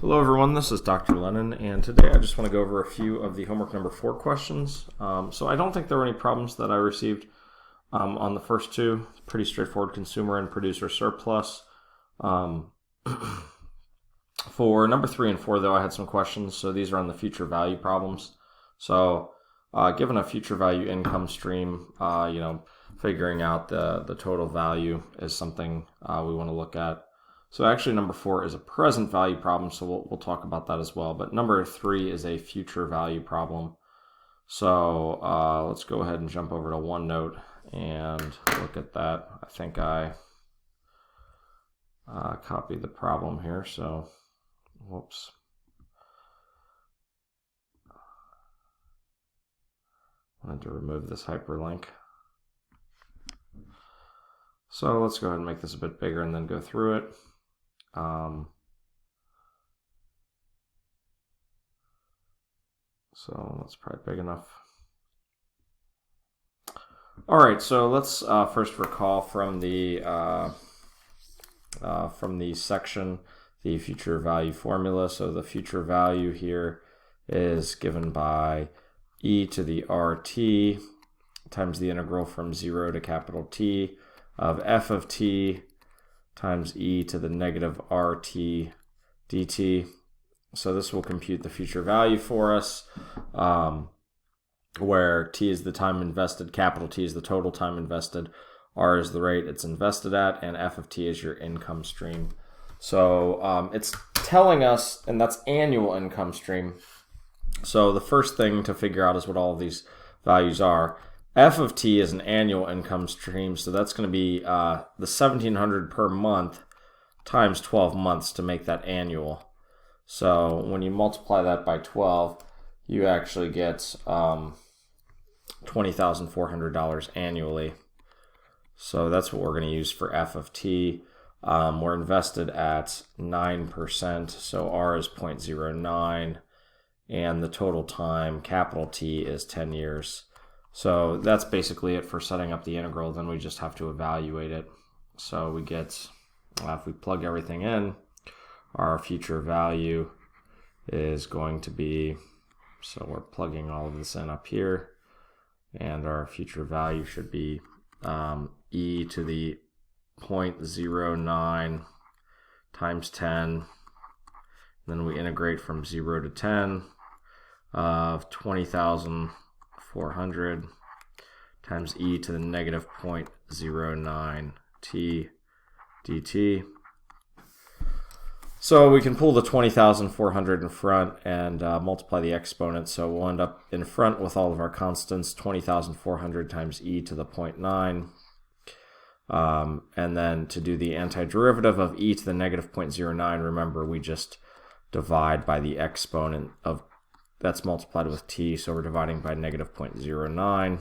Hello everyone, this is Dr. Lennon, and today I just want to go over a few of the homework number 4 questions. So I don't think there were any problems that I received on the first two. Pretty straightforward, consumer and producer surplus. For number 3 and 4 though, I had some questions, so these are on the future value problems. So given a future value income stream, figuring out the total value is something we want to look at. So actually number 4 is a present value problem, so we'll talk about that as well. But number 3 is a future value problem. So let's go ahead and jump over to OneNote and look at that. I think I copied the problem here, so whoops. I wanted to remove this hyperlink. So let's go ahead and make this a bit bigger and then go through it. So that's probably big enough. All right, so let's first recall from the section the future value formula. So the future value here is given by e to the RT times the integral from 0 to capital T of f of t times e to the negative RT dt. So this will compute the future value for us, where t is the time invested, capital T is the total time invested, r is the rate it's invested at, and f of t is your income stream. So it's telling us, and that's annual income stream. So the first thing to figure out is what all of these values are. F of t is an annual income stream, so that's going to be the $1,700 per month times 12 months to make that annual. So when you multiply that by 12, you actually get $20,400 annually. So that's what we're going to use for F of t. We're invested at 9%, so R is 0.09, and the total time, capital T, is 10 years. So that's basically it for setting up the integral. Then we just have to evaluate it. So we get, if we plug everything in, our future value is going to be, so we're plugging all of this in up here, and our future value should be e to the 0.09 times 10. Then we integrate from 0 to 10 of 20,400 times e to the negative 0.09 t dt. So we can pull the 20,400 in front and multiply the exponent. So we'll end up in front with all of our constants, 20,400 times e to the 0.9. And then to do the antiderivative of e to the negative 0.09, remember we just divide by the exponent of that's multiplied with t, so we're dividing by negative 0.09,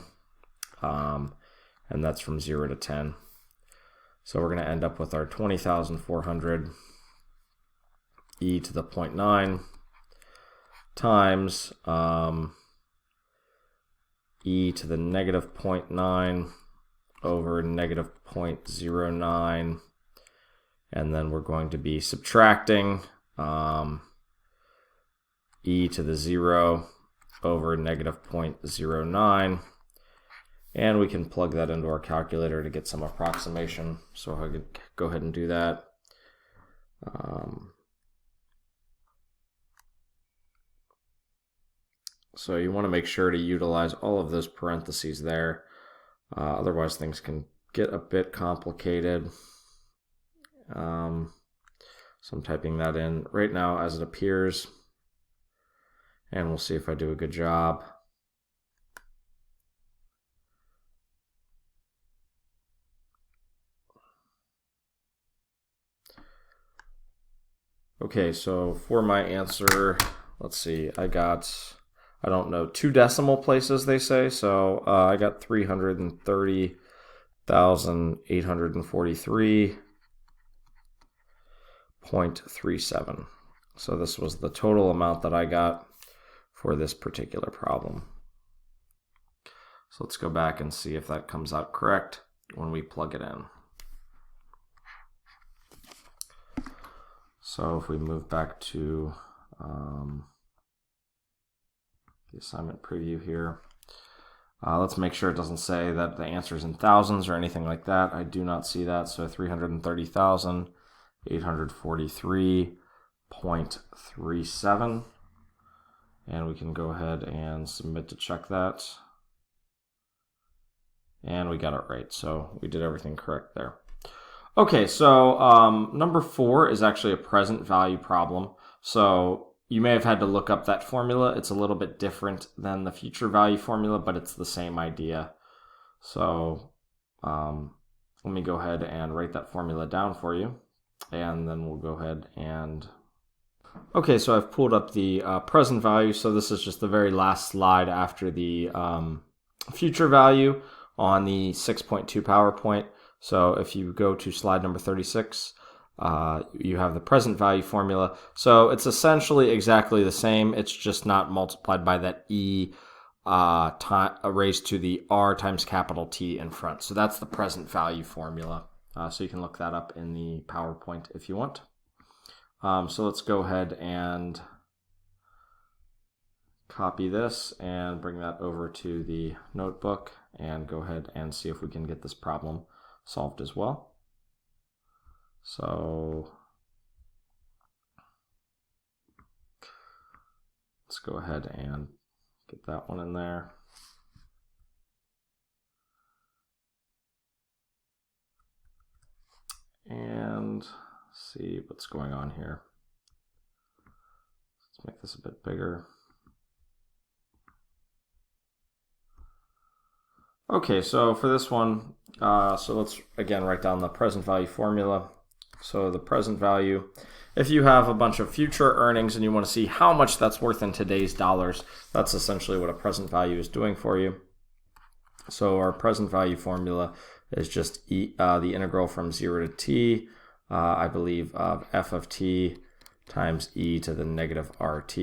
and that's from 0 to 10. So we're going to end up with our 20,400 e to the 0.9 times e to the negative 0.9 over negative 0.09, and then we're going to be subtracting e to the 0 over negative 0.09, and we can plug that into our calculator to get some approximation. So I could go ahead and do that. So you want to make sure to utilize all of those parentheses there, otherwise things can get a bit complicated. So I'm typing that in right now as it appears, and we'll see if I do a good job. Okay, so for my answer, let's see, I got, I don't know, 2 decimal places they say, so I got 330,843.37. So this was the total amount that I got for this particular problem. So let's go back and see if that comes out correct when we plug it in. So if we move back to the assignment preview here, let's make sure it doesn't say that the answer is in thousands or anything like that. I do not see that. So 330,843.37. And we can go ahead and submit to check that. And we got it right. So we did everything correct there. Okay, so number 4 is actually a present value problem. So you may have had to look up that formula. It's a little bit different than the future value formula, but it's the same idea. So let me go ahead and write that formula down for you. And then we'll go ahead and... Okay, so I've pulled up the present value. So this is just the very last slide after the future value on the 6.2 PowerPoint. So if you go to slide number 36, you have the present value formula. So it's essentially exactly the same. It's just not multiplied by that E raised to the R times capital T in front. So that's the present value formula. So you can look that up in the PowerPoint if you want. So let's go ahead and copy this and bring that over to the notebook and go ahead and see if we can get this problem solved as well. So let's go ahead and get that one in there. And see what's going on here. Let's make this a bit bigger. Okay, so for this one, so let's again write down the present value formula. So the present value, if you have a bunch of future earnings and you want to see how much that's worth in today's dollars, that's essentially what a present value is doing for you. So our present value formula is just the integral from 0 to t, I believe, of f of t times e to the negative rt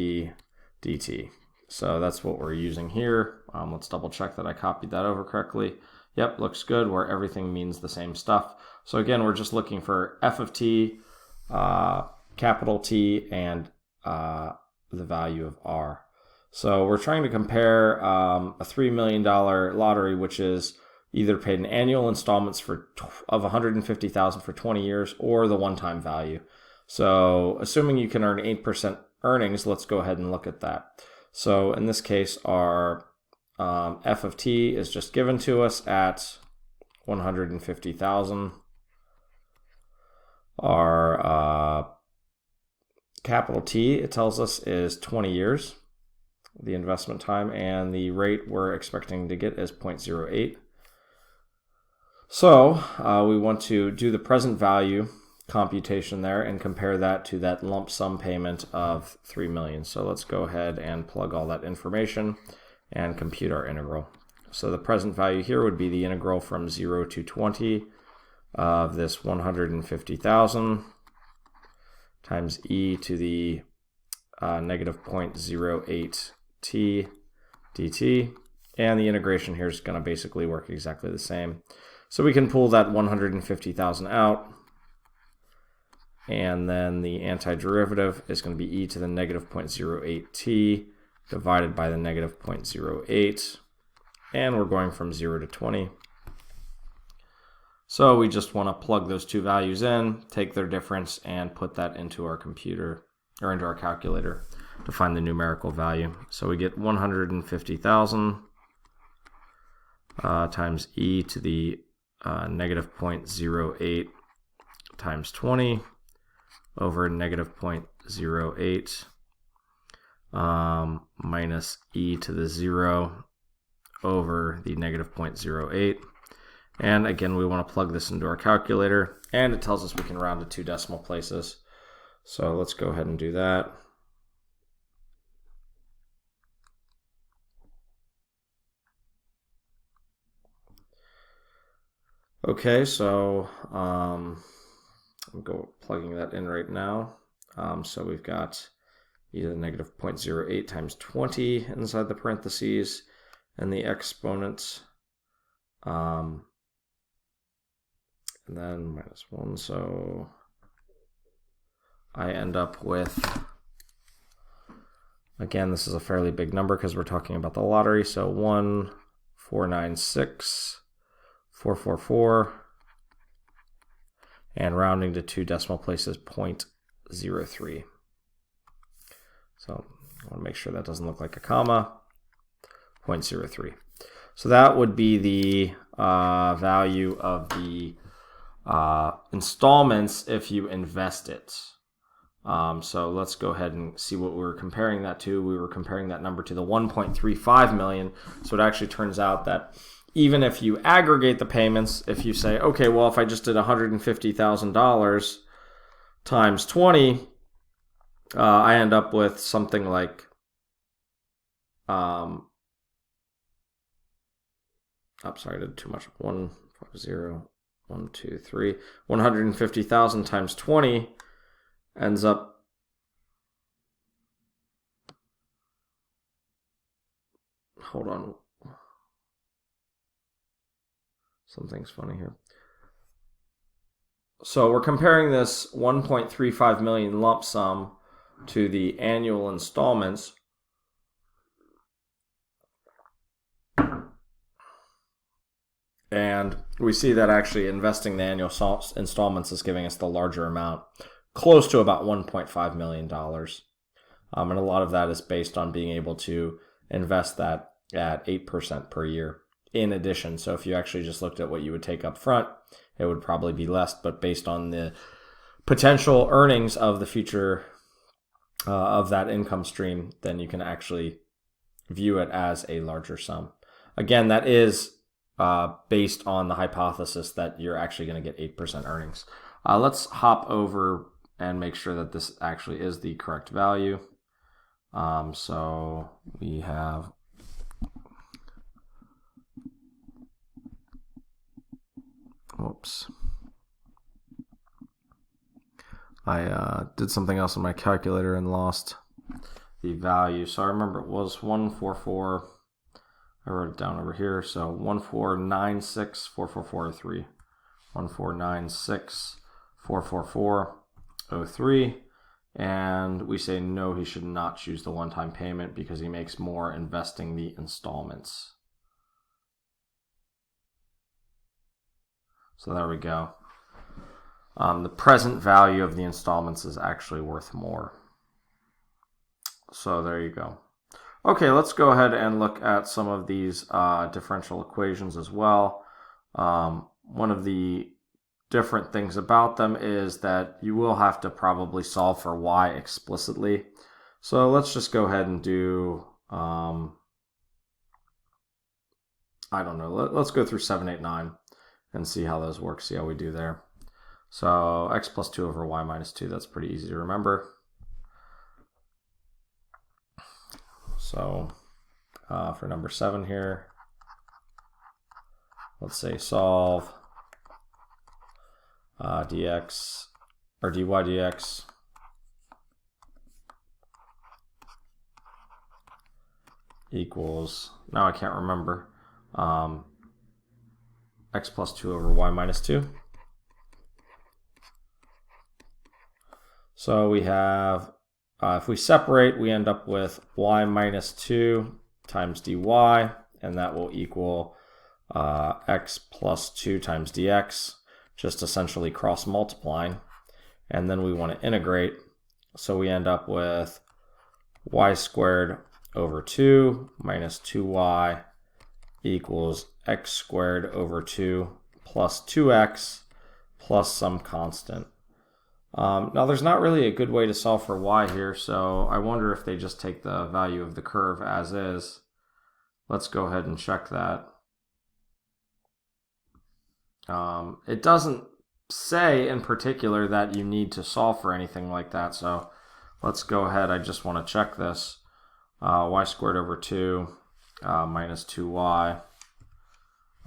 dt. So that's what we're using here. Let's double check that I copied that over correctly. Yep, looks good, where everything means the same stuff. So again, we're just looking for f of t, capital T, and the value of r. So we're trying to compare a $3 million lottery, which is either paid in annual installments of $150,000 for 20 years, or the one-time value. So assuming you can earn 8% earnings, let's go ahead and look at that. So in this case, our f of t is just given to us at 150,000. Our capital T, it tells us, is 20 years, the investment time, and the rate we're expecting to get is 0.08. So we want to do the present value computation there and compare that to that lump sum payment of $3 million. So let's go ahead and plug all that information and compute our integral. So the present value here would be the integral from 0 to 20 of this 150,000 times e to the negative 0.08 t dt. And the integration here is going to basically work exactly the same. So we can pull that 150,000 out. And then the antiderivative is going to be e to the negative 0.08 t divided by the negative 0.08. And we're going from 0 to 20. So we just want to plug those two values in, take their difference, and put that into our computer, or into our calculator, to find the numerical value. So we get 150,000 times e to the negative 0.08 times 20 over negative 0.08 minus e to the 0 over the negative 0.08. And again, we want to plug this into our calculator, and it tells us we can round to 2 decimal places. So let's go ahead and do that. Okay, so I'm plugging that in right now. So we've got e to the negative 0.08 times 20 inside the parentheses, and the exponents, and then minus 1. So I end up with, again, this is a fairly big number because we're talking about the lottery, so 1,496,444, and rounding to 2 decimal places, 0.03. So I want to make sure that doesn't look like a comma, 0.03. So that would be the value of the installments if you invest it. So let's go ahead and see what we were comparing that to. We were comparing that number to the 1.35 million. So it actually turns out that even if you aggregate the payments, if you say, okay, well, if I just did $150,000 times 20, I end up with something like I'm sorry, I did too much. 150,000 times 20 ends up hold on. Something's funny here. So we're comparing this 1.35 million lump sum to the annual installments. And we see that actually investing the annual installments is giving us the larger amount, close to about $1.5 million. And a lot of that is based on being able to invest that at 8% per year in addition. So if you actually just looked at what you would take up front, it would probably be less, but based on the potential earnings of the future of that income stream, then you can actually view it as a larger sum. Again, that is based on the hypothesis that you're actually going to get 8% earnings. Let's hop over and make sure that this actually is the correct value. So we have I did something else on my calculator and lost the value. So I remember it was 144. I wrote it down over here. So 149644403. 149644403. And we say no, he should not choose the one-time payment because he makes more investing the installments. So there we go. The present value of the installments is actually worth more. So there you go. Okay, let's go ahead and look at some of these differential equations as well. One of the different things about them is that you will have to probably solve for y explicitly. So let's just go ahead and do, I don't know, let's go through 7, 8, 9 and see how those work, see how we do there. So x plus 2 over y minus 2, that's pretty easy to remember. So for number 7 here, let's say solve dx or dy dx equals, now I can't remember, x plus 2 over y minus 2. So we have, if we separate, we end up with y minus 2 times dy, and that will equal x plus 2 times dx, just essentially cross multiplying. And then we want to integrate, so we end up with y squared over 2 minus 2y equals x squared over 2 plus 2x plus some constant. Now there's not really a good way to solve for y here, so I wonder if they just take the value of the curve as is. Let's go ahead and check that. It doesn't say in particular that you need to solve for anything like that, so let's go ahead. I just want to check this. Y squared over 2 minus 2y,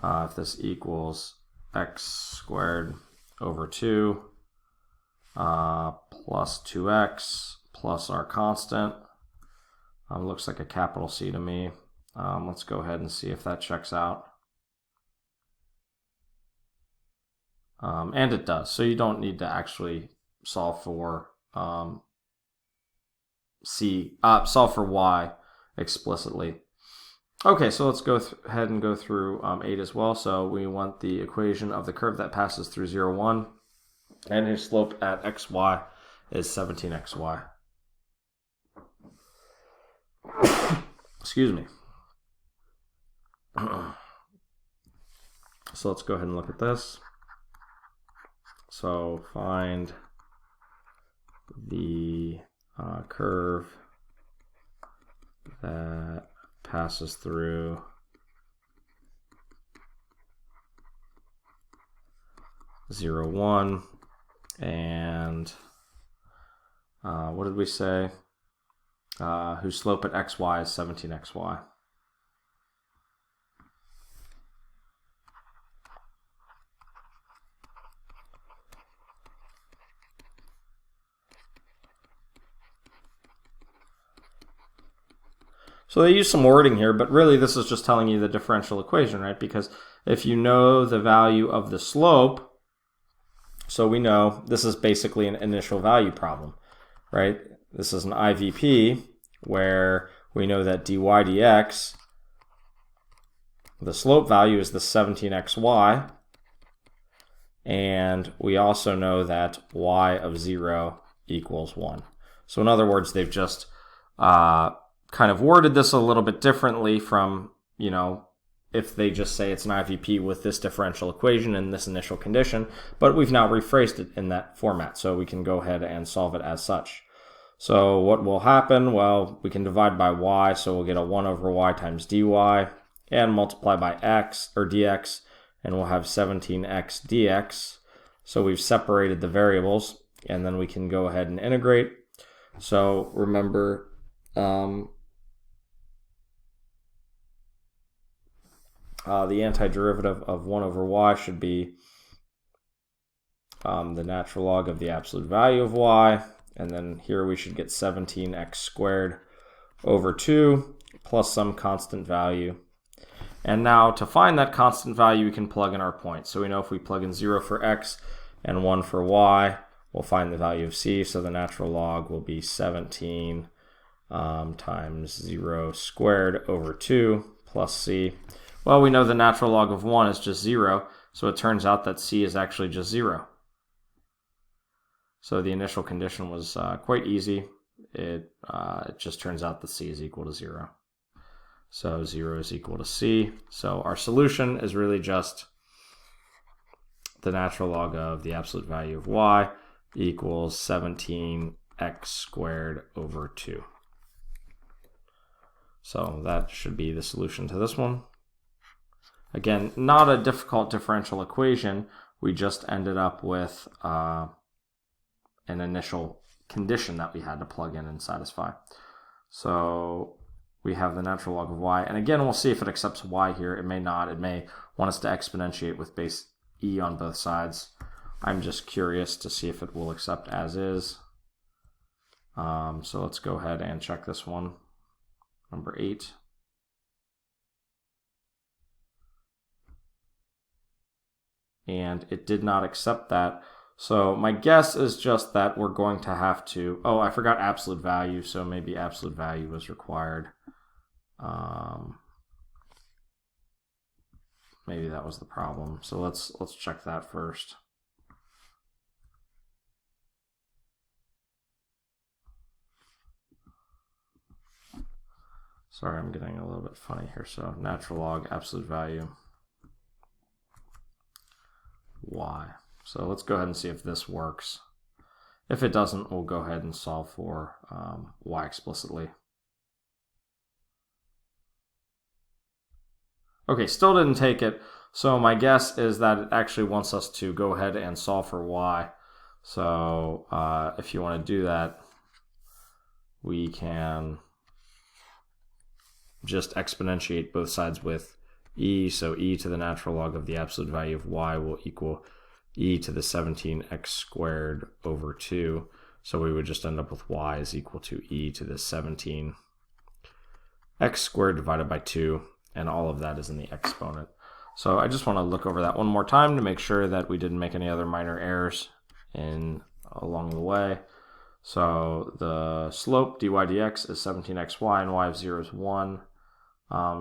if this equals x squared over 2 plus 2x plus our constant. Looks like a capital C to me. Let's go ahead and see if that checks out. And it does. So you don't need to actually solve for solve for y explicitly. Okay, so let's go ahead and go through 8 as well. So we want the equation of the curve that passes through 0, 1, and whose slope at xy is 17xy. Excuse me. So let's go ahead and look at this. So find the curve that passes through 0, 1, and what did we say? Whose slope at xy is 17xy. So they use some wording here, but really this is just telling you the differential equation, right? Because if you know the value of the slope, so we know this is basically an initial value problem, right? This is an IVP where we know that dy dx, the slope value is the 17xy, and we also know that y of 0 equals 1. So in other words, they've just kind of worded this a little bit differently from, if they just say it's an IVP with this differential equation and this initial condition, but we've now rephrased it in that format, so we can go ahead and solve it as such. So what will happen? Well, we can divide by y, so we'll get a 1 over y times dy, and multiply by x, or dx, and we'll have 17x dx. So we've separated the variables, and then we can go ahead and integrate. So remember, the antiderivative of 1 over y should be the natural log of the absolute value of y, and then here we should get 17x squared over 2 plus some constant value. And now to find that constant value, we can plug in our points. So we know if we plug in 0 for x and 1 for y, we'll find the value of c. So the natural log will be 17 times 0 squared over 2 plus c. Well, we know the natural log of 1 is just 0, so it turns out that c is actually just 0. So the initial condition was quite easy. It just turns out that c is equal to 0. So 0 is equal to c. So our solution is really just the natural log of the absolute value of y equals 17x squared over 2. So that should be the solution to this one. Again, not a difficult differential equation. We just ended up with an initial condition that we had to plug in and satisfy. So we have the natural log of y. And again, we'll see if it accepts y here. It may not. It may want us to exponentiate with base e on both sides. I'm just curious to see if it will accept as is. So let's go ahead and check this one. Number 8. And it did not accept that. So my guess is just that we're going to have to, I forgot absolute value, so maybe absolute value was required. Maybe that was the problem. So let's check that first. Sorry, I'm getting a little bit funny here. So natural log, absolute value, y. So let's go ahead and see if this works. If it doesn't, we'll go ahead and solve for y explicitly. Okay, still didn't take it. So my guess is that it actually wants us to go ahead and solve for y. So if you want to do that, we can just exponentiate both sides with e. So e to the natural log of the absolute value of y will equal e to the 17x squared over 2. So we would just end up with y is equal to e to the 17x squared divided by 2, and all of that is in the exponent. So I just want to look over that one more time to make sure that we didn't make any other minor errors along the way. So the slope dy dx is 17xy, and y of 0 is 1.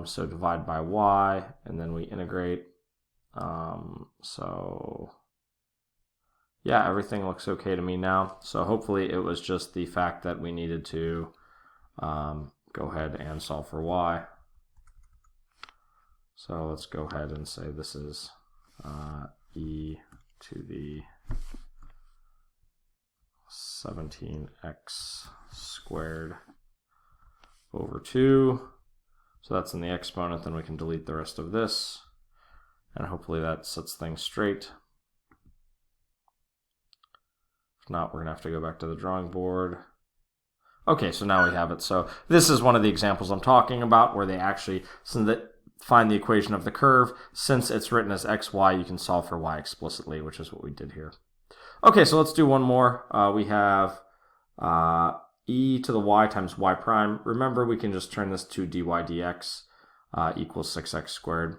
So divide by y, and then we integrate. So yeah, everything looks okay to me now. So hopefully it was just the fact that we needed to go ahead and solve for y. So let's go ahead and say this is e to the 17x squared over 2. So that's in the exponent, then we can delete the rest of this. And hopefully that sets things straight. If not, we're going to have to go back to the drawing board. Okay, so now we have it. So this is one of the examples I'm talking about where they actually find the equation of the curve. Since it's written as xy, you can solve for y explicitly, which is what we did here. Okay, so let's do one more. We have e to the y times y prime. Remember, we can just turn this to dy dx equals 6x squared.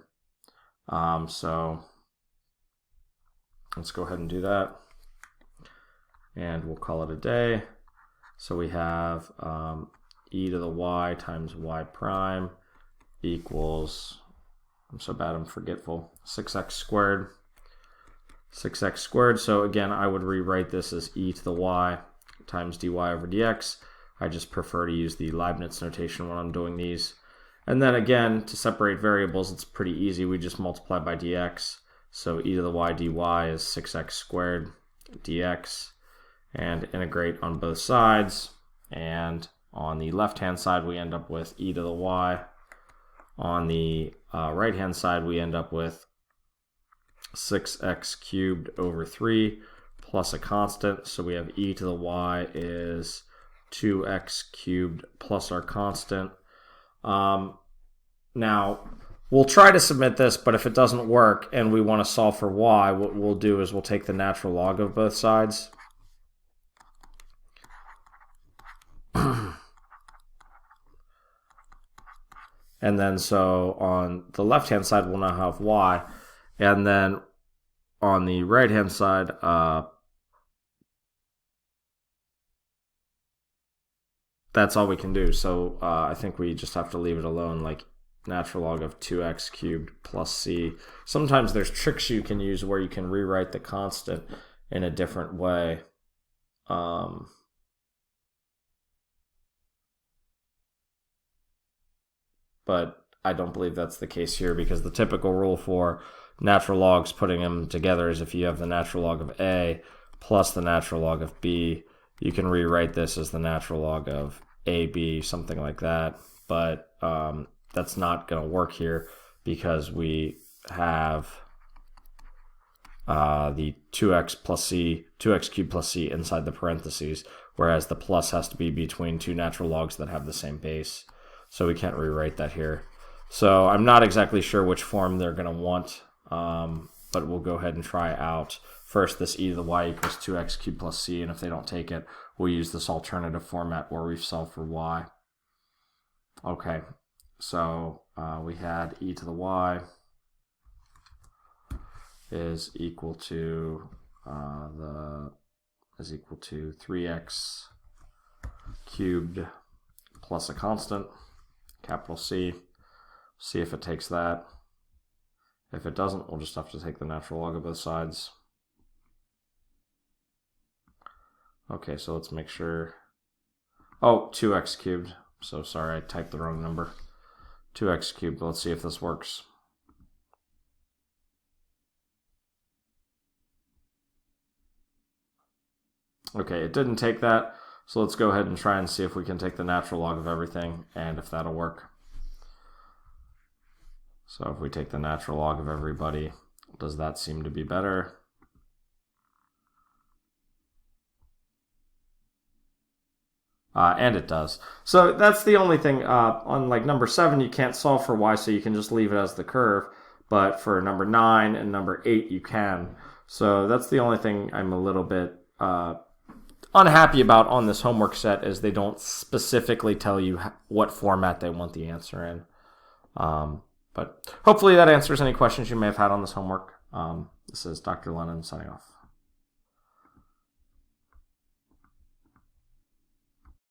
So let's go ahead and do that. And we'll call it a day. So we have e to the y times y prime equals, I'm so bad I'm forgetful, 6x squared. 6x squared. So again, I would rewrite this as e to the y times dy over dx. I just prefer to use the Leibniz notation when I'm doing these. And then again, to separate variables, it's pretty easy. We just multiply by dx. So e to the y dy is 6x squared dx. And integrate on both sides. And on the left-hand side, we end up with e to the y. On the right-hand side, we end up with 6x cubed over 3 plus a constant. So we have e to the y is 2x cubed plus our constant. Now, we'll try to submit this, but if it doesn't work and we want to solve for y, what we'll do is we'll take the natural log of both sides. And then so on the left-hand side, we'll now have y. And then on the right-hand side, that's all we can do. So I think we just have to leave it alone, like natural log of 2x cubed plus c. Sometimes there's tricks you can use where you can rewrite the constant in a different way. But I don't believe that's the case here, because the typical rule for natural logs, putting them together, is if you have the natural log of a plus the natural log of b, you can rewrite this as the natural log of ab, something like that. But that's not going to work here because we have the 2x plus c, 2x cubed plus c inside the parentheses, whereas the plus has to be between two natural logs that have the same base. So we can't rewrite that here. So I'm not exactly sure which form they're going to want, but we'll go ahead and try out first this e to the y equals 2x cubed plus c, and if they don't take it, we'll use this alternative format where we've solved for y. Okay, so we had e to the y is equal to 3x cubed plus a constant, capital C. See if it takes that. If it doesn't, we'll just have to take the natural log of both sides. Okay, so let's make sure. Oh, 2x cubed. So sorry, I typed the wrong number. 2x cubed. Let's see if this works. Okay, it didn't take that. So let's go ahead and try and see if we can take the natural log of everything and if that'll work. So if we take the natural log of everybody, does that seem to be better? And it does. So that's the only thing. On like number 7, you can't solve for y, so you can just leave it as the curve. But for number 9 and number 8, you can. So that's the only thing I'm a little bit unhappy about on this homework set, is they don't specifically tell you what format they want the answer in. But hopefully that answers any questions you may have had on this homework. This is Dr. Lennon signing off.